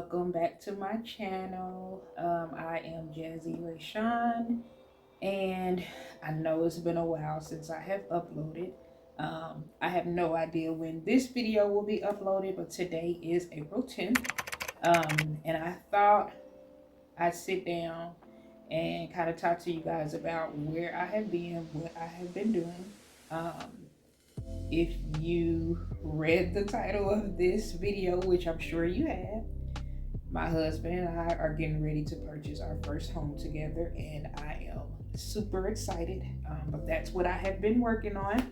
welcome back to my channel. I am Jazzy Rayshawn, and I know it's been a while since I have uploaded. I have no idea when this video will be uploaded, but today is April 10th. And I thought I'd sit down and kind of talk to you guys about where I have been, what I have been doing. If you read the title of this video, which I'm sure you have, my husband and I are getting ready to purchase our first home together, and I am super excited. But that's what I have been working on.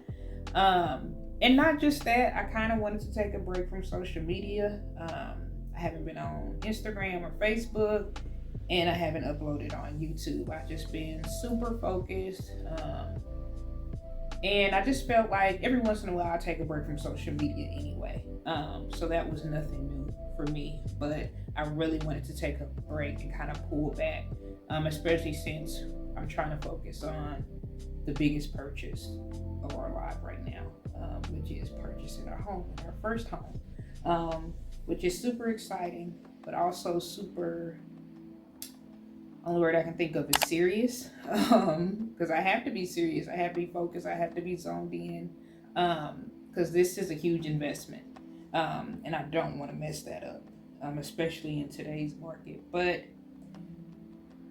And not just that, I kind of wanted to take a break from social media. I haven't been on Instagram or Facebook, and I haven't uploaded on YouTube. I've just been super focused. And I just felt like every once in a while I take a break from social media anyway. So that was nothing new for me, but I really wanted to take a break and kind of pull back, especially since I'm trying to focus on the biggest purchase of our life right now, which is purchasing our home, our first home, which is super exciting, but also super, only word I can think of is serious, because I have to be serious. I have to be focused. I have to be zoned in, because this is a huge investment, and I don't want to mess that up, especially in today's market. But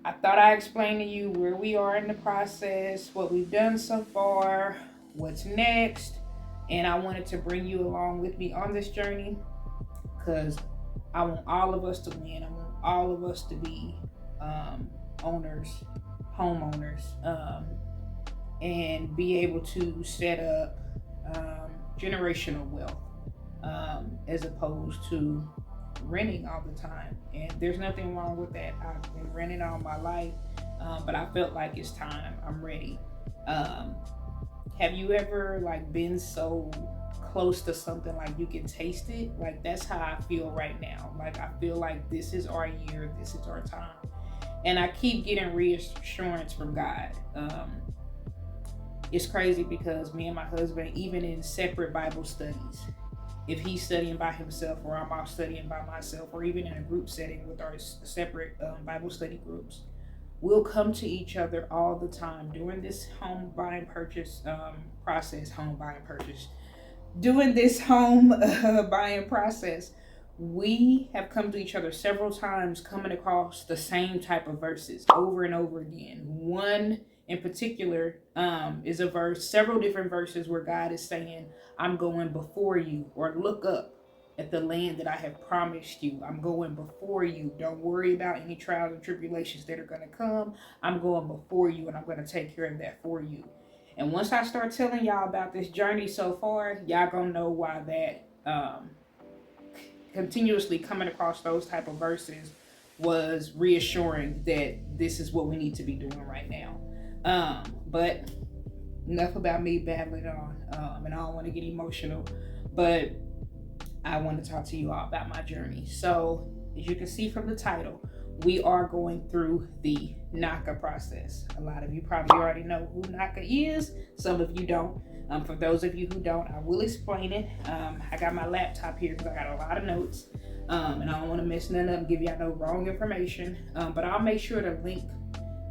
I thought I'd explain to you where we are in the process, what we've done so far, what's next, and I wanted to bring you along with me on this journey, because I want all of us to win. I want all of us to be owners, homeowners, and be able to set up generational wealth, as opposed to renting all the time. And there's nothing wrong with that. I've been renting all my life, but I felt like it's time. I'm ready. Have you ever been so close to something like you can taste it? Like, that's how I feel right now. Like, I feel like this is our year, this is our time. And I keep getting reassurance from God. It's crazy because me and my husband, even in separate Bible studies, if he's studying by himself or I'm out studying by myself, or even in a group setting with our separate Bible study groups, we'll come to each other all the time during this home buying purchase process, doing this home buying process. We have come to each other several times, coming across the same type of verses over and over again. One in particular is a verse, several different verses where God is saying, I'm going before you, or look up at the land that I have promised you. I'm going before you. Don't worry about any trials and tribulations that are going to come. I'm going before you, and I'm going to take care of that for you. And once I start telling y'all about this journey so far, y'all gonna know why that continuously coming across those type of verses was reassuring that this is what we need to be doing right now. But enough about me babbling on, and I don't want to get emotional, but I want to talk to you all about my journey. So as you can see from the title, we are going through the NACA process. A lot of you probably already know who NACA is. Some of you don't. For those of you who don't, I will explain it. I got my laptop here because I got a lot of notes, and I don't want to mess none up and give y'all no wrong information. But I'll make sure to link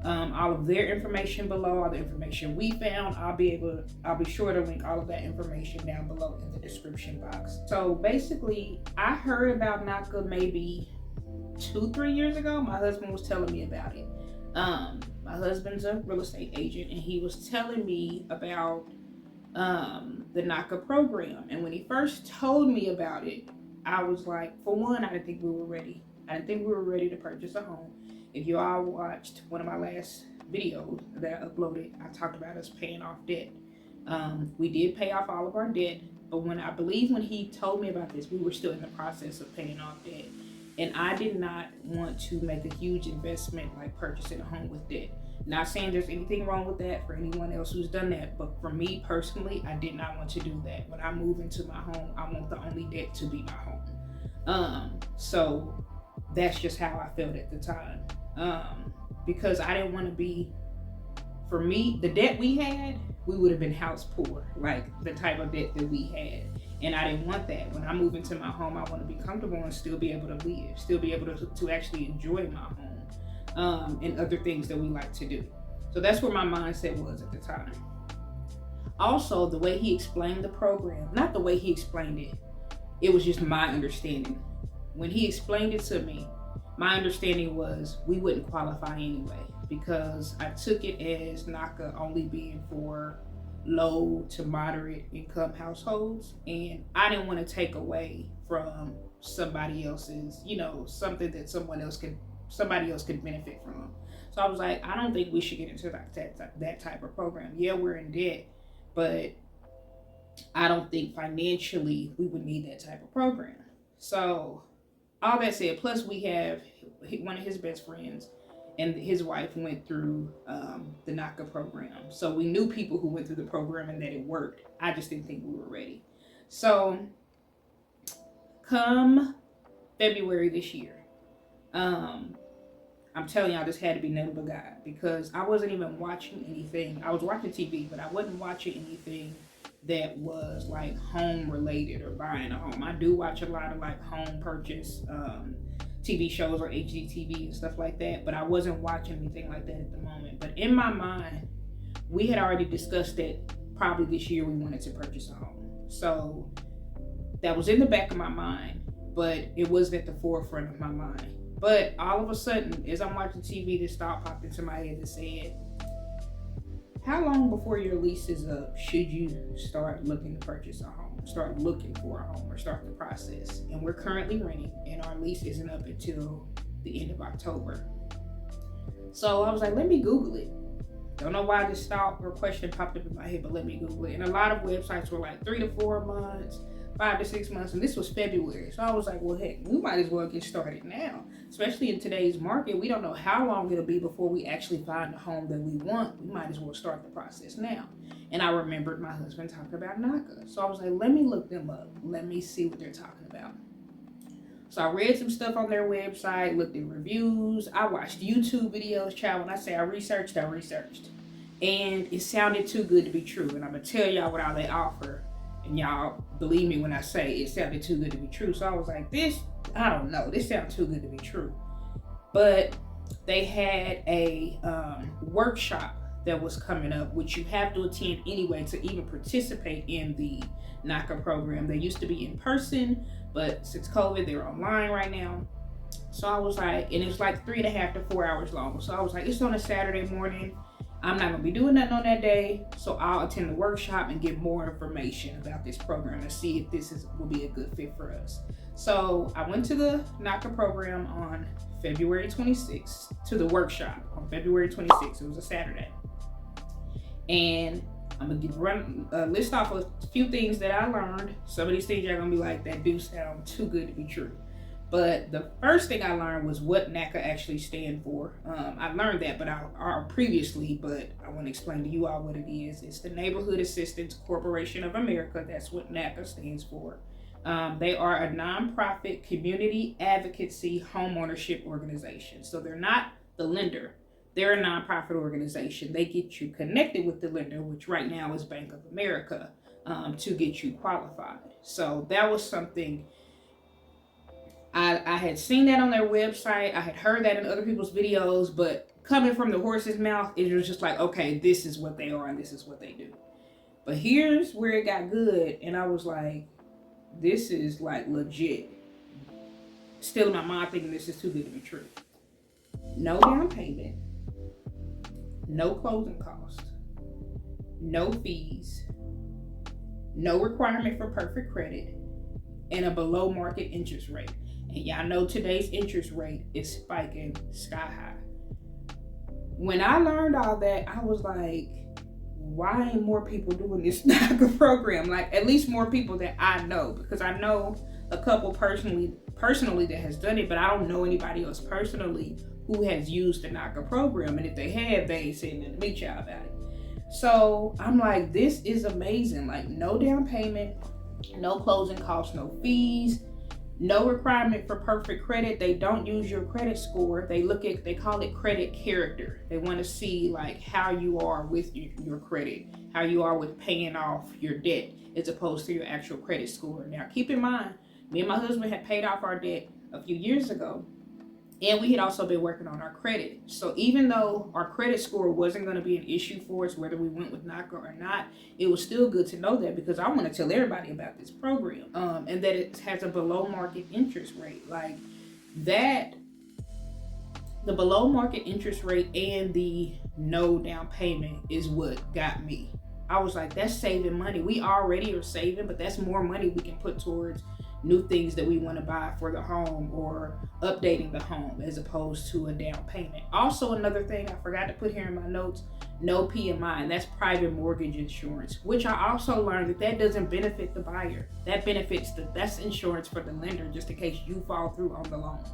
all of their information below, all the information we found. I'll be sure to link all of that information down below in the description box. So basically, I heard about NACA maybe 2-3 years ago. My husband was telling me about it. My husband's a real estate agent, and he was telling me about the NACA program. And when he first told me about it, I was like, for one, I didn't think we were ready. I didn't think we were ready to purchase a home. If you all watched one of my last videos that I uploaded, I talked about us paying off debt. We did pay off all of our debt, but when he told me about this, we were still in the process of paying off debt. And I did not want to make a huge investment like purchasing a home with debt. Not saying there's anything wrong with that for anyone else who's done that, but for me personally, I did not want to do that. When I move into my home, I want the only debt to be my home. So that's just how I felt at the time. Because I didn't want to be for me, the debt we had, we would have been house poor, like the type of debt that we had. And I didn't want that. When I move into my home, I want to be comfortable and still be able to live, still be able to actually enjoy my home, and other things that we like to do. So that's where my mindset was at the time. Also, the way he explained the program, not the way he explained it, it was just my understanding. When he explained it to me, my understanding was we wouldn't qualify anyway, because I took it as NACA only being for low to moderate income households, and I didn't want to take away from somebody else's, something that somebody else could benefit from. So I was like, I don't think we should get into that type of program. Yeah, we're in debt, but I don't think financially we would need that type of program. So all that said, plus we have one of his best friends and his wife went through the NACA program. So we knew people who went through the program and that it worked. I just didn't think we were ready. So come February this year, I'm telling y'all, this had to be nothing but God, because I wasn't even watching anything. I was watching TV, but I wasn't watching anything that was like home related or buying a home. I do watch a lot of like home purchase TV shows or HGTV and stuff like that, but I wasn't watching anything like that at the moment. But in my mind, we had already discussed that probably this year we wanted to purchase a home. So that was in the back of my mind, but it wasn't at the forefront of my mind. But all of a sudden, as I'm watching TV, this thought popped into my head that said, how long before your lease is up should you start looking to purchase a home, start looking for a home, or start the process? And we're currently renting, and our lease isn't up until the end of October. So I was like, let me Google it. Don't know why this thought or question popped up in my head, but let me Google it. And a lot of websites were like 3 to 4 months, 5 to 6 months, and this was February. So I was like, well, heck, we might as well get started now. Especially in today's market, we don't know how long it'll be before we actually find a home that we want. We might as well start the process now. And I remembered my husband talking about NACA. So I was like, let me look them up. Let me see what they're talking about. So I read some stuff on their website, looked at reviews. I watched YouTube videos, child. When I say I researched. And it sounded too good to be true. And I'm going to tell y'all what all they offer. And y'all believe me when I say it sounded too good to be true. So I was like, this sounds too good to be true. But they had a workshop that was coming up, which you have to attend anyway to even participate in the NACA program. They used to be in person, but since COVID, they're online right now. So I was like, and it's like 3.5 to 4 hours long. So I was like, it's on a Saturday morning. I'm not gonna be doing nothing on that day, so I'll attend the workshop and get more information about this program and see if this will be a good fit for us. So I went to the NACA program on February 26th, to the workshop on February 26th. It was a Saturday. And I'm gonna list off a few things that I learned. Some of these things you're gonna be like, that do sound too good to be true. But the first thing I learned was what NACA actually stands for. I learned that, but previously, but I want to explain to you all what it is. It's the Neighborhood Assistance Corporation of America. That's what NACA stands for. They are a nonprofit community advocacy homeownership organization. So they're not the lender. They're a nonprofit organization. They get you connected with the lender, which right now is Bank of America, to get you qualified. So that was something. I had seen that on their website. I had heard that in other people's videos, but coming from the horse's mouth, it was just like, okay, this is what they are and this is what they do. But here's where it got good, and I was like, this is like legit. Still in my mind thinking this is too good to be true. No down payment, no closing cost, no fees, no requirement for perfect credit, and a below market interest rate. And y'all know today's interest rate is spiking sky high. When I learned all that, I was like, why ain't more people doing this NACA program? Like, at least more people that I know, because I know a couple personally that has done it, but I don't know anybody else personally who has used the NACA program. And if they have, they ain't saying nothing to me, child, about it. So I'm like, this is amazing. Like, no down payment, no closing costs, no fees. No requirement for perfect credit. They don't use your credit score. They call it credit character. They want to see like how you are with your credit, how you are with paying off your debt, as opposed to your actual credit score. Now, keep in mind, me and my husband had paid off our debt a few years ago, and we had also been working on our credit. So even though our credit score wasn't going to be an issue for us, whether we went with NACA or not, it was still good to know that, because I want to tell everybody about this program, and that it has a below market interest rate. Like that, the below market interest rate and the no down payment is what got me. I was like, that's saving money. We already are saving, but that's more money we can put towards new things that we want to buy for the home or updating the home, as opposed to a down payment. Also, another thing I forgot to put here in my notes, no PMI, and that's private mortgage insurance, which I also learned that doesn't benefit the buyer. That's insurance for the lender, just in case you fall through on the loan.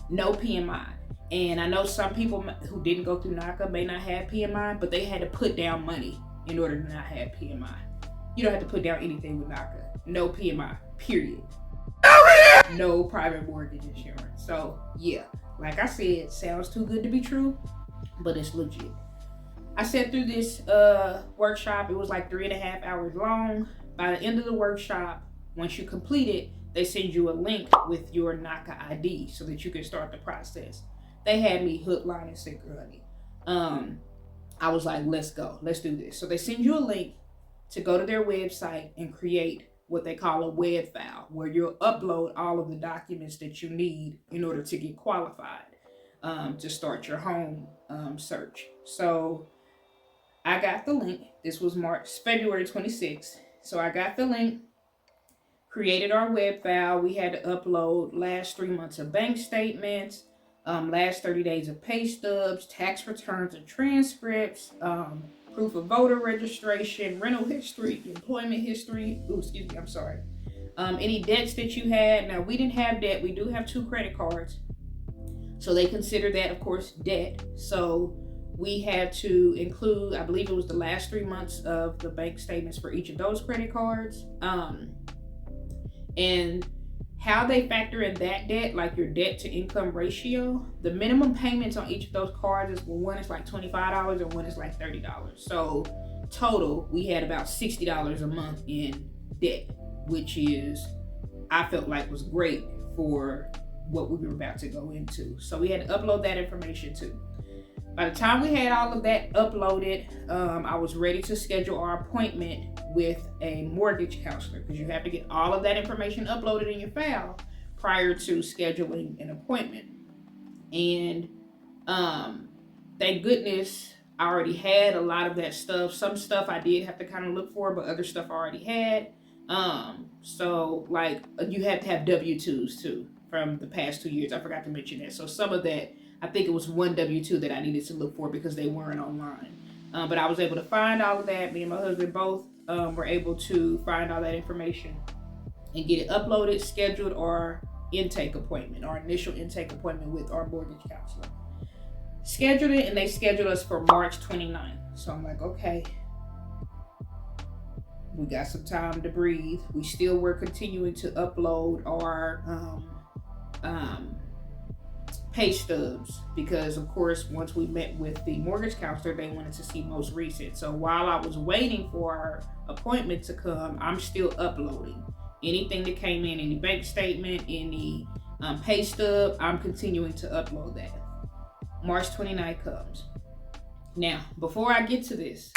No PMI. And I know some people who didn't go through NACA may not have PMI, but they had to put down money in order to not have PMI. You don't have to put down anything with NACA. No PMI, period. No private mortgage insurance. So yeah, like I said, sounds too good to be true, but it's legit. I sat through this workshop. It was like 3.5 hours long. By the end of the workshop, once you complete it, they send you a link with your NACA ID so that you can start the process. They had me hook, line, and sinker, honey. I was like, let's go. Let's do this. So they send you a link to go to their website and create what they call a web file, where you'll upload all of the documents that you need in order to get qualified to start your home search. So I got the link. This was February 26th. So I got the link, created our web file. We had to upload last 3 months of bank statements, last 30 days of pay stubs, tax returns and transcripts, proof of voter registration, rental history, employment history. Any debts that you had. Now, we didn't have debt. We do have 2 credit cards. So they consider that, of course, debt. So we had to include, I believe it was the last 3 months of the bank statements for each of those credit cards. And how they factor in that debt, like your debt to income ratio, the minimum payments on each of those cards is, well, one is like $25 and one is like $30. So total, we had about $60 a month in debt, which is, I felt like was great for what we were about to go into. So we had to upload that information too. By the time we had all of that uploaded, I was ready to schedule our appointment with a mortgage counselor, because you have to get all of that information uploaded in your file prior to scheduling an appointment. And thank goodness I already had a lot of that stuff. Some stuff I did have to kind of look for, but other stuff I already had. So like you have to have W-2s too from the past 2 years. I forgot to mention that. So some of that, I think it was one W-2 that I needed to look for because they weren't online. But I was able to find all of that. Me and my husband both were able to find all that information and get it uploaded, scheduled our intake appointment, our initial intake appointment with our mortgage counselor. Scheduled it, and they scheduled us for March 29th. So I'm like, okay, we got some time to breathe. We still were continuing to upload our pay stubs, because of course once we met with the mortgage counselor, they wanted to see most recent. So while I was waiting for our appointment to come, I'm still uploading anything that came in, any bank statement, any pay stub. I'm continuing to upload that. March 29th comes. Now, before I get to this,